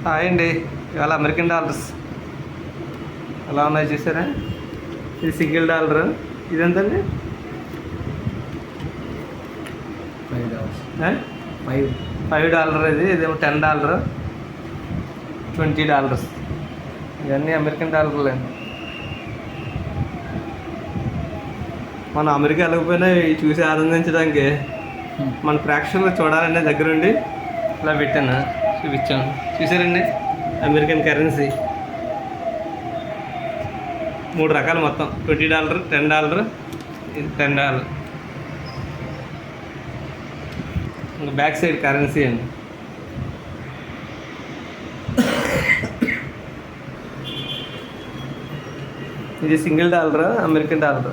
Hi అండి. ఇవాళ American dollars ఎలా ఉన్నాయి చూసారా? ఇది సింగిల్ డాలర్. ఇది ఎంతండి? $5. $5 ఇది. ఇదేమో $10, $20. ఇవన్నీ అమెరికన్ డాలర్లే. మనం అమెరికా వెళ్ళకపోయినా ఇవి చూసి ఆనందించడానికి మన ప్రేక్షకులు చూడాలనే దగ్గరుండి ఇలా పెట్టాను, చూపించాను. చూసారండి, అమెరికన్ కరెన్సీ 3 రకాలు మొత్తం. $20, $10, ఇది $10. ఇంకా బ్యాక్ సైడ్ కరెన్సీ అండి. ఇది సింగిల్ డాలర్, అమెరికన్ డాలర్.